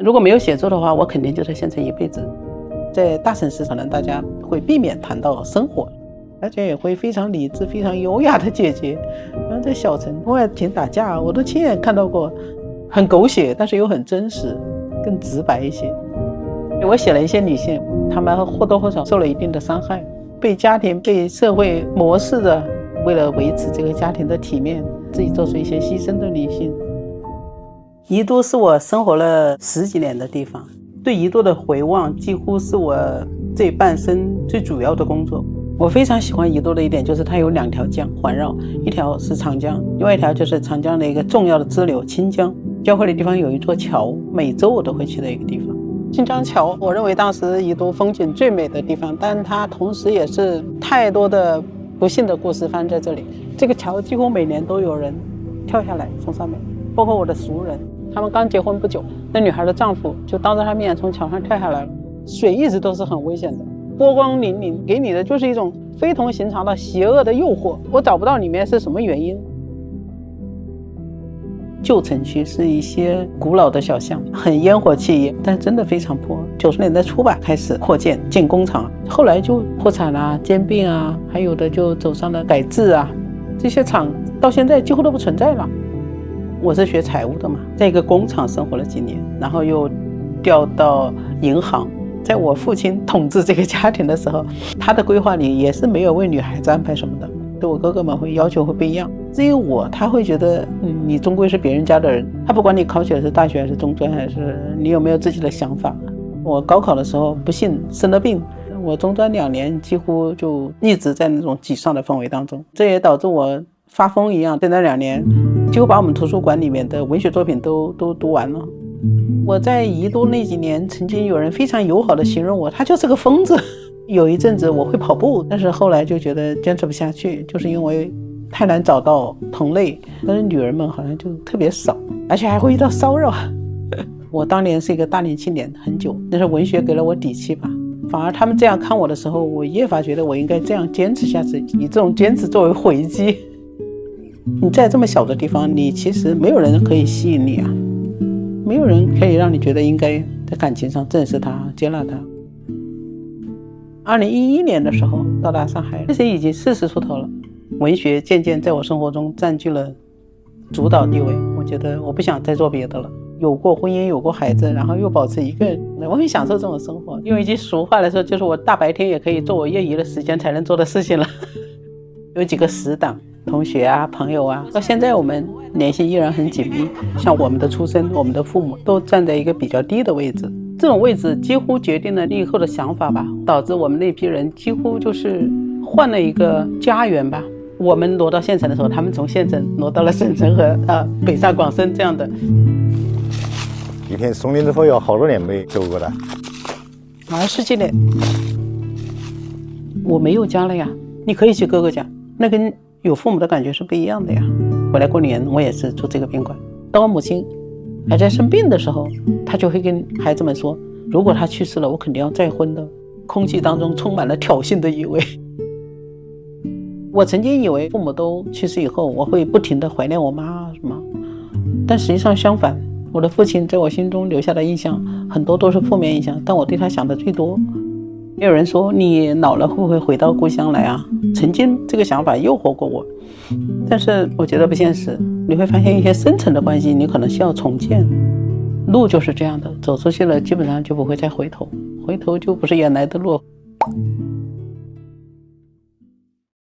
如果没有写作的话，我肯定就在县城一辈子。在大城市可能大家会避免谈到生活，而且也会非常理智非常优雅的姐姐。然后在小城跟外勤打架，我都亲眼看到过，很狗血但是又很真实，更直白一些。我写了一些女性，她们或多或少受了一定的伤害，被家庭被社会模式的为了维持这个家庭的体面，自己做出一些牺牲的女性。宜都是我生活了10几年的地方，对宜都的回望几乎是我这半生最主要的工作。我非常喜欢宜都的一点就是它有2条江环绕，一条是长江，另外一条就是长江的一个重要的支流清江，交汇的地方有一座桥，每周我都会去的一个地方。清江桥我认为当时宜都风景最美的地方，但它同时也是太多的不幸的故事发生在这里。这个桥几乎每年都有人跳下来从上面，包括我的熟人，他们刚结婚不久，那女孩的丈夫就当着她面从桥上跳下来了。水一直都是很危险的，波光粼粼，给你的就是一种非同寻常的邪恶的诱惑，我找不到里面是什么原因。旧城区是一些古老的小巷，很烟火气息，但真的非常破。90年代初吧开始扩建建工厂，后来就破产啊兼并啊，还有的就走上了改制啊，这些厂到现在几乎都不存在了。我是学财务的嘛，在一个工厂生活了几年，然后又调到银行。在我父亲统治这个家庭的时候，他的规划里也是没有为女孩子安排什么的，对我哥哥们会要求会不一样。至于我，他会觉得你终归是别人家的人，他不管你考取的是大学还是中专，还是你有没有自己的想法。我高考的时候不幸生了病，我中专2年几乎就一直在那种沮丧的氛围当中，这也导致我发疯一样，在那2年几乎把我们图书馆里面的文学作品都读完了。我在宜都那几年，曾经有人非常友好的形容我，他就是个疯子。有一阵子我会跑步，但是后来就觉得坚持不下去，就是因为太难找到同类，但是女人们好像就特别少，而且还会遇到骚扰。我当年是一个大龄青年很久，但是文学给了我底气吧。反而他们这样看我的时候，我越发觉得我应该这样坚持下去，以这种坚持作为回击。你在这么小的地方，你其实没有人可以吸引你啊，没有人可以让你觉得应该在感情上正视他接纳他。2011年的时候到达上海，那时已经40出头了，文学渐渐在我生活中占据了主导地位。我觉得我不想再做别的了，有过婚姻有过孩子，然后又保持一个人，我很享受这种生活。用一句俗话来说，就是我大白天也可以做我业余的时间才能做的事情了。有几个死党同学啊朋友啊，到现在我们联系依然很紧密。像我们的出身，我们的父母都站在一个比较低的位置，这种位置几乎决定了以后的想法吧，导致我们那批人几乎就是换了一个家园吧。我们挪到县城的时候，他们从县城挪到了省城和北上广深这样的。一片松林之后有好多年没走过了，20几年。我没有家了呀，你可以去哥哥家，那跟有父母的感觉是不一样的呀。回来过年我也是住这个宾馆。当我母亲还在生病的时候，她就会跟孩子们说，如果她去世了，我肯定要再婚的。空气当中充满了挑衅的意味。我曾经以为父母都去世以后，我会不停地怀念我妈什么，但实际上相反，我的父亲在我心中留下的印象很多都是负面印象，但我对他想的最多。也有人说你老了会不会回到故乡来啊？曾经这个想法诱惑过我，但是我觉得不现实。你会发现一些深层的关系你可能需要重建，路就是这样的，走出去了基本上就不会再回头，回头就不是原来的路。